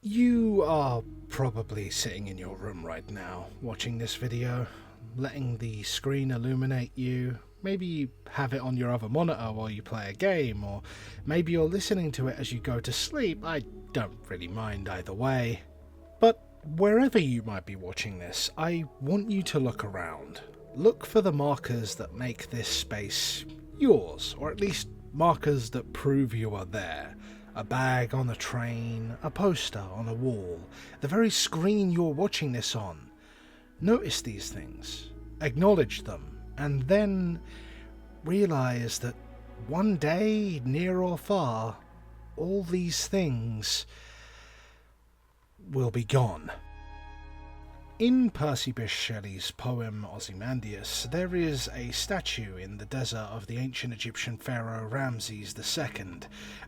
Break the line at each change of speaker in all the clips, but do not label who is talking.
You are probably sitting in your room right now, watching this video, letting the screen illuminate you. Maybe you have it on your other monitor while you play a game, or maybe you're listening to it as you go to sleep. I don't really mind either way. But wherever you might be watching this, I want you to look around. Look for the markers that make this space yours, or at least markers that prove you are there. A bag on a train, a poster on a wall, the very screen you're watching this on. Notice these things, acknowledge them, and then realize that one day, near or far, all these things will be gone. In Percy Bysshe Shelley's poem Ozymandias, there is a statue in the desert of the ancient Egyptian pharaoh Ramses II.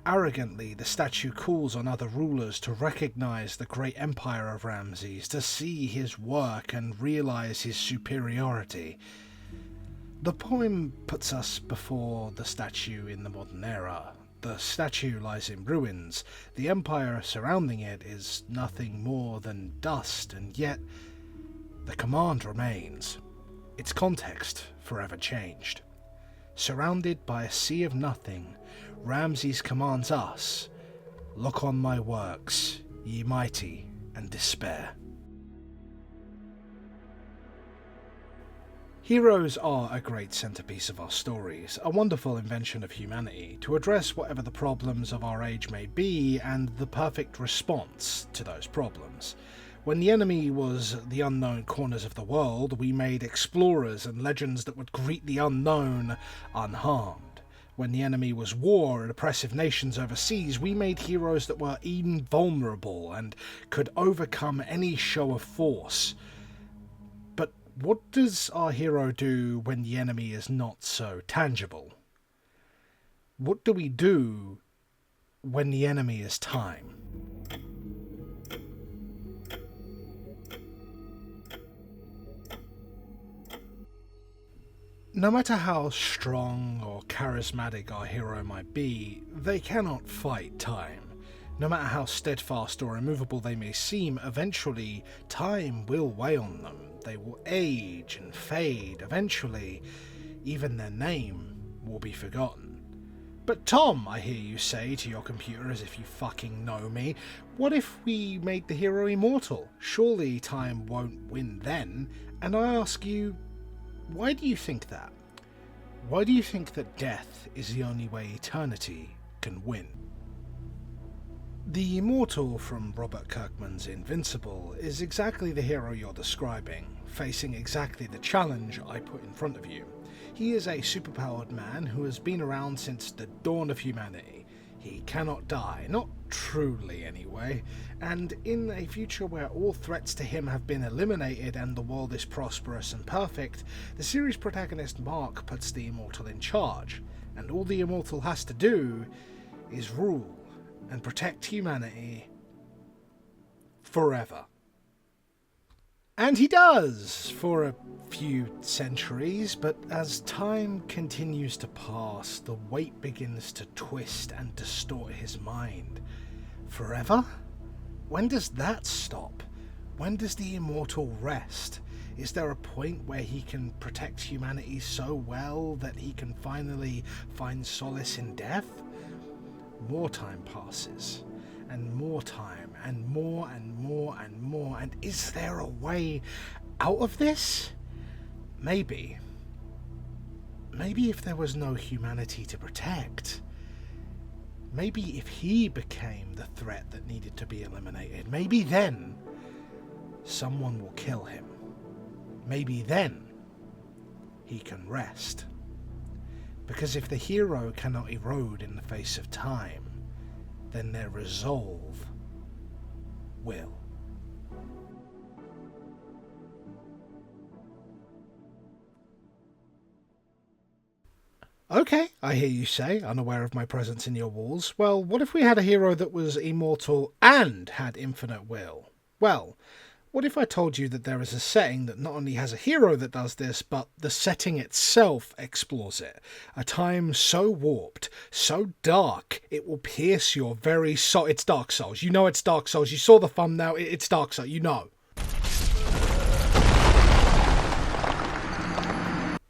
Arrogantly, the statue calls on other rulers to recognize the great empire of Ramses, to see his work and realize his superiority. The poem puts us before the statue in the modern era. The statue lies in ruins. The empire surrounding it is nothing more than dust, and yet the command remains, its context forever changed. Surrounded by a sea of nothing, Ramses commands us, "Look on my works, ye mighty, and despair." Heroes are a great centerpiece of our stories, a wonderful invention of humanity to address whatever the problems of our age may be and the perfect response to those problems. When the enemy was the unknown corners of the world, we made explorers and legends that would greet the unknown unharmed. When the enemy was war and oppressive nations overseas, we made heroes that were invulnerable and could overcome any show of force. But what does our hero do when the enemy is not so tangible? What do we do when the enemy is time? No matter how strong or charismatic our hero might be, they cannot fight time. No matter how steadfast or immovable they may seem, eventually time will weigh on them. They will age and fade. Eventually, even their name will be forgotten. But Tom, I hear you say to your computer as if you fucking know me, what if we made the hero immortal? Surely time won't win then. And I ask you, why do you think that? Why do you think that death is the only way eternity can win? The Immortal from Robert Kirkman's Invincible is exactly the hero you're describing, facing exactly the challenge I put in front of you. He is a superpowered man who has been around since the dawn of humanity. He cannot die, not truly anyway, and in a future where all threats to him have been eliminated and the world is prosperous and perfect, the series protagonist Mark puts the Immortal in charge, and all the Immortal has to do is rule and protect humanity forever. And he does, for a few centuries, but as time continues to pass, the weight begins to twist and distort his mind. Forever? When does that stop? When does the Immortal rest? Is there a point where he can protect humanity so well that he can finally find solace in death? More time passes, and more time, and more and more and more, and is there a way out of this? Maybe. Maybe if there was no humanity to protect. Maybe if he became the threat that needed to be eliminated. Maybe then someone will kill him. Maybe then he can rest. Because if the hero cannot erode in the face of time, then their resolve will. Okay, I hear you say, unaware of my presence in your walls. Well, what if we had a hero that was immortal and had infinite will? Well, What if I told you that there is a setting that not only has a hero that does this, but the setting itself explores it? A time so warped, so dark, it will pierce your very soul. It's Dark Souls. You know it's Dark Souls. You saw the thumbnail. It's Dark Souls. You know.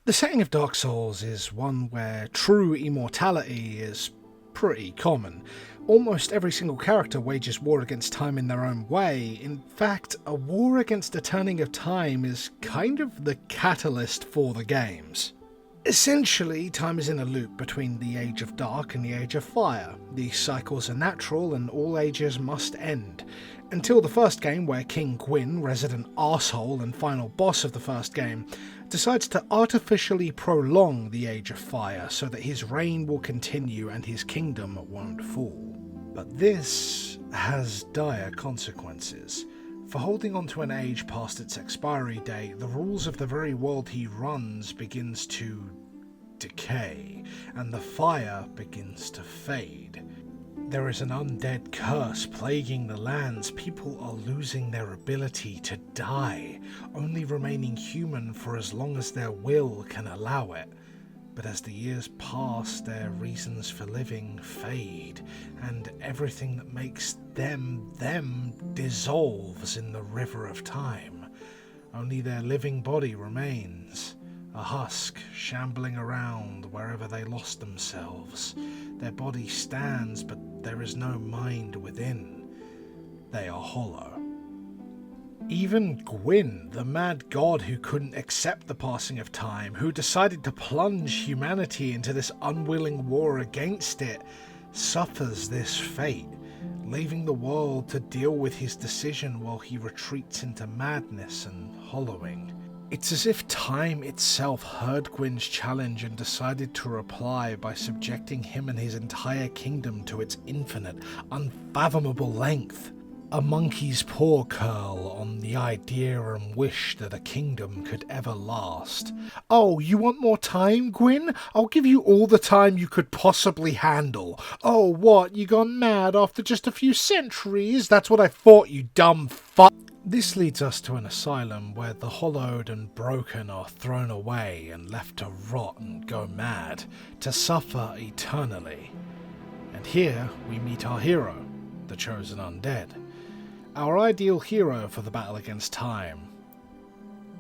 The setting of Dark Souls is one where true immortality is pretty common. Almost every single character wages war against time in their own way. In fact, a war against the turning of time is kind of the catalyst for the games. Essentially, time is in a loop between the Age of Dark and the Age of Fire. These cycles are natural and all ages must end. Until the first game, where King Gwyn, resident arsehole and final boss of the first game, decides to artificially prolong the Age of Fire so that his reign will continue and his kingdom won't fall. But this has dire consequences. For holding on to an age past its expiry date, the rules of the very world he runs begins to decay, and the fire begins to fade. There is an undead curse plaguing the lands. People are losing their ability to die, only remaining human for as long as their will can allow it. But as the years pass, their reasons for living fade, and everything that makes them dissolves in the river of time. Only their living body remains, a husk shambling around wherever they lost themselves. Their body stands, but there is no mind within. They are hollow. Even Gwyn, the mad god who couldn't accept the passing of time, who decided to plunge humanity into this unwilling war against it, suffers this fate, leaving the world to deal with his decision while he retreats into madness and hollowing. It's as if time itself heard Gwyn's challenge and decided to reply by subjecting him and his entire kingdom to its infinite, unfathomable length. A monkey's paw curl on the idea and wish that a kingdom could ever last. Oh, you want more time, Gwyn? I'll give you all the time you could possibly handle. Oh, what, you gone mad after just a few centuries? That's what I thought, you dumb fuck. This leads us to an asylum where the hollowed and broken are thrown away and left to rot and go mad, to suffer eternally. And here we meet our hero, the chosen undead. Our ideal hero for the battle against time.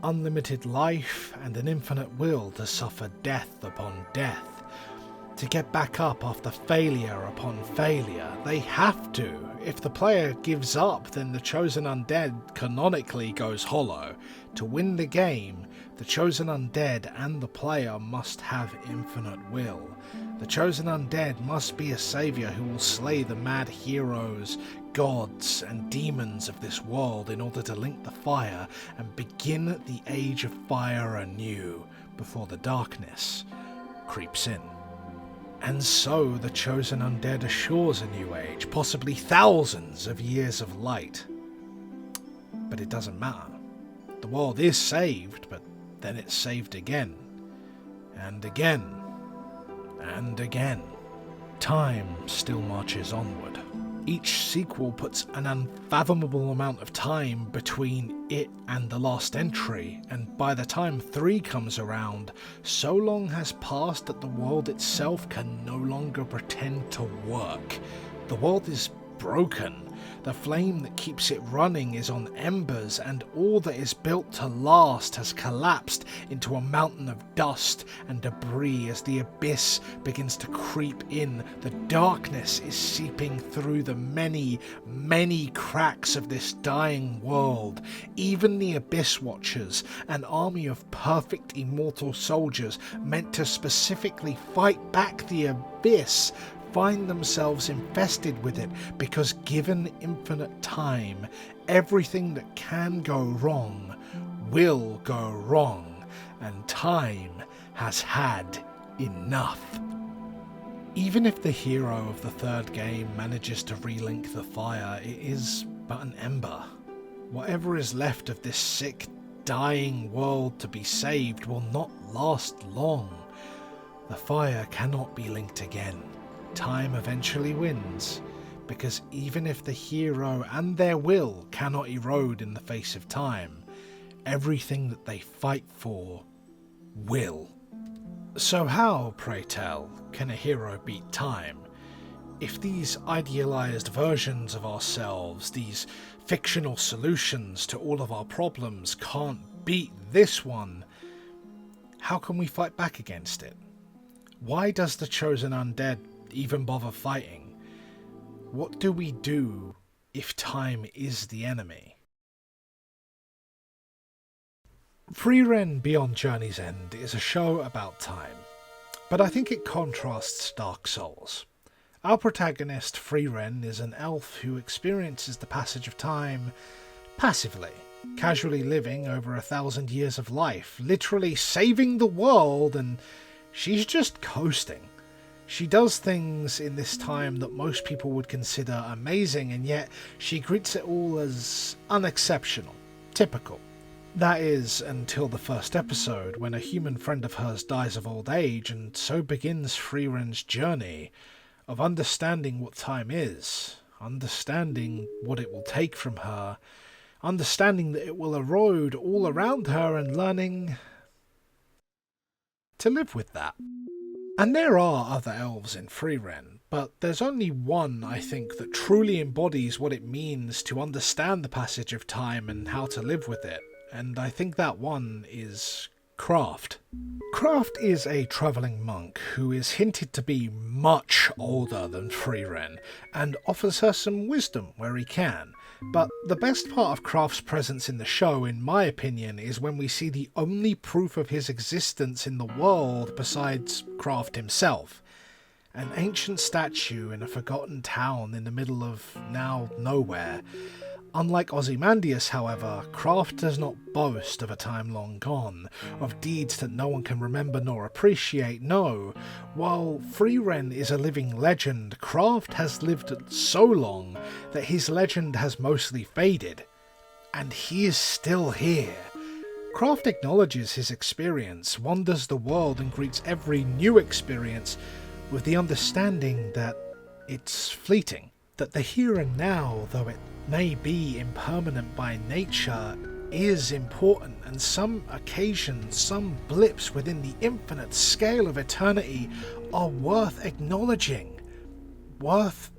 Unlimited life and an infinite will to suffer death upon death. To get back up after failure upon failure. They have to. If the player gives up, then the chosen undead canonically goes hollow. To win the game, the chosen undead and the player must have infinite will. The chosen undead must be a saviour who will slay the mad heroes, gods and demons of this world in order to link the fire and begin the Age of Fire anew before the darkness creeps in. And so the chosen undead assures a new age, possibly thousands of years of light. But it doesn't matter. The world is saved, but then it's saved again, and again, and again. Time still marches onward. Each sequel puts an unfathomable amount of time between it and the last entry, and by the time 3 comes around, so long has passed that the world itself can no longer pretend to work. The world is broken. The flame that keeps it running is on embers, and all that is built to last has collapsed into a mountain of dust and debris as the abyss begins to creep in. The darkness is seeping through the many, many cracks of this dying world. Even the Abyss Watchers, an army of perfect immortal soldiers meant to specifically fight back the abyss, find themselves infested with it because given infinite time, everything that can go wrong will go wrong, and time has had enough. Even if the hero of the 3rd game manages to relink the fire, it is but an ember. Whatever is left of this sick, dying world to be saved will not last long. The fire cannot be linked again. Time eventually wins, because even if the hero and their will cannot erode in the face of time, everything that they fight for will. So how, pray tell, can a hero beat time? If these idealized versions of ourselves, these fictional solutions to all of our problems can't beat this one, how can we fight back against it? Why does the chosen undead even bother fighting? What do we do if time is the enemy? Frieren Beyond Journey's End is a show about time, but I think it contrasts Dark Souls. Our protagonist, Frieren, is an elf who experiences the passage of time passively, casually living over 1,000 years of life, literally saving the world, and she's just coasting. She does things in this time that most people would consider amazing, and yet she greets it all as unexceptional, typical. That is, until the first episode, when a human friend of hers dies of old age, and so begins Frieren's journey of understanding what time is, understanding what it will take from her, understanding that it will erode all around her, and learning to live with that. And there are other elves in Frieren, but there's only one, I think, that truly embodies what it means to understand the passage of time and how to live with it. And I think that one is Kraft. Kraft is a travelling monk who is hinted to be much older than Frieren, and offers her some wisdom where he can. But the best part of Kraft's presence in the show, in my opinion, is when we see the only proof of his existence in the world besides Kraft himself. An ancient statue in a forgotten town in the middle of now nowhere. Unlike Ozymandias, however, Kraft does not boast of a time long gone, of deeds that no one can remember nor appreciate. No, while Frieren is a living legend, Kraft has lived so long that his legend has mostly faded. And he is still here. Kraft acknowledges his experience, wanders the world, and greets every new experience with the understanding that it's fleeting. That the here and now, though it may be impermanent by nature, is important, and some occasions, some blips within the infinite scale of eternity are worth acknowledging, worth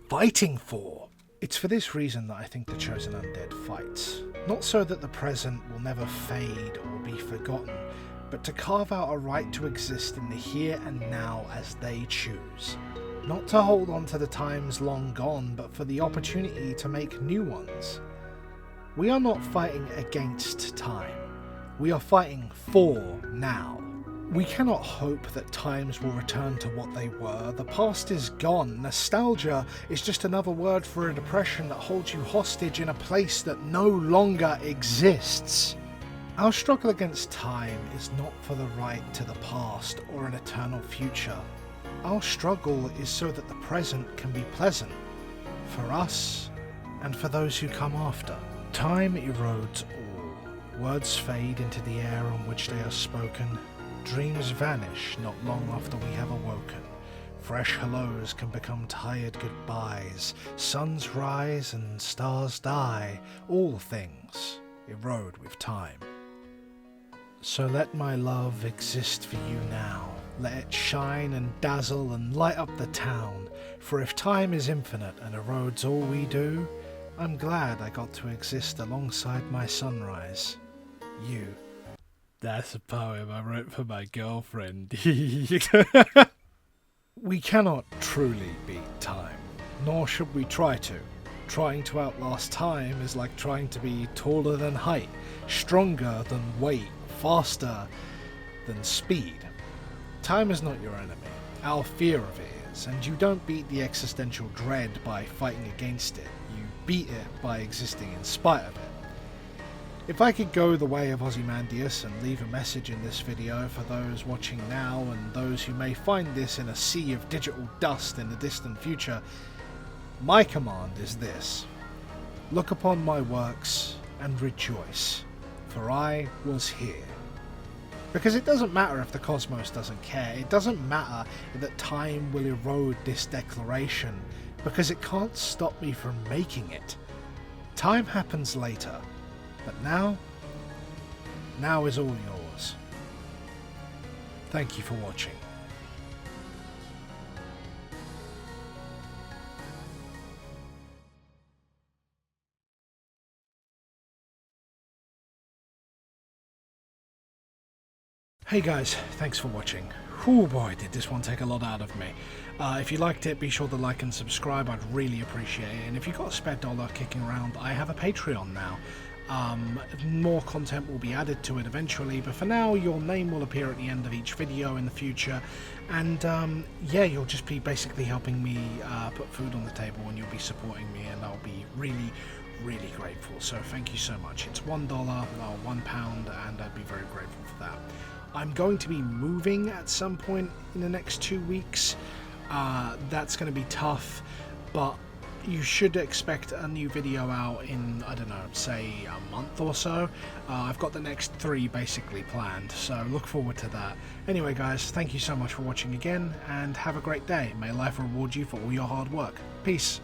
fighting for. It's for this reason that I think the Chosen Undead fights. Not so that the present will never fade or be forgotten, but to carve out a right to exist in the here and now as they choose. Not to hold on to the times long gone, but for the opportunity to make new ones. We are not fighting against time. We are fighting for now. We cannot hope that times will return to what they were. The past is gone. Nostalgia is just another word for a depression that holds you hostage in a place that no longer exists. Our struggle against time is not for the right to the past or an eternal future. Our struggle is so that the present can be pleasant, for us and for those who come after. Time erodes all. Words fade into the air on which they are spoken. Dreams vanish not long after we have awoken. Fresh hellos can become tired goodbyes. Suns rise and stars die. All things erode with time. So let my love exist for you now. Let it shine and dazzle and light up the town, for if time is infinite and erodes all we do, I'm glad I got to exist alongside my sunrise. You. That's a poem I wrote for my girlfriend. We cannot truly beat time, nor should we try to. Trying to outlast time is like trying to be taller than height, stronger than weight, faster than speed. Time is not your enemy, our fear of it is, and you don't beat the existential dread by fighting against it, you beat it by existing in spite of it. If I could go the way of Ozymandias and leave a message in this video for those watching now and those who may find this in a sea of digital dust in the distant future, my command is this: look upon my works and rejoice, for I was here. Because it doesn't matter if the cosmos doesn't care, it doesn't matter that time will erode this declaration, because it can't stop me from making it. Time happens later, but now is all yours. Thank you for watching. Hey guys, thanks for watching. Oh boy, did this one take a lot out of me. If you liked it, be sure to like and subscribe, I'd really appreciate it. And if you've got a spare dollar kicking around, I have a Patreon now. More content will be added to it eventually, but for now, your name will appear at the end of each video in the future. And yeah, you'll just be basically helping me put food on the table, and you'll be supporting me, and I'll be really grateful. So thank you so much. It's $1 or £1, and I'd be very grateful for that. I'm going to be moving at some point in the next 2 weeks. That's going to be tough, but you should expect a new video out in, I don't know, say a month or so. I've got the next 3 basically planned, so look forward to that. Anyway guys, thank you so much for watching again, and have a great day. May life reward you for all your hard work. Peace.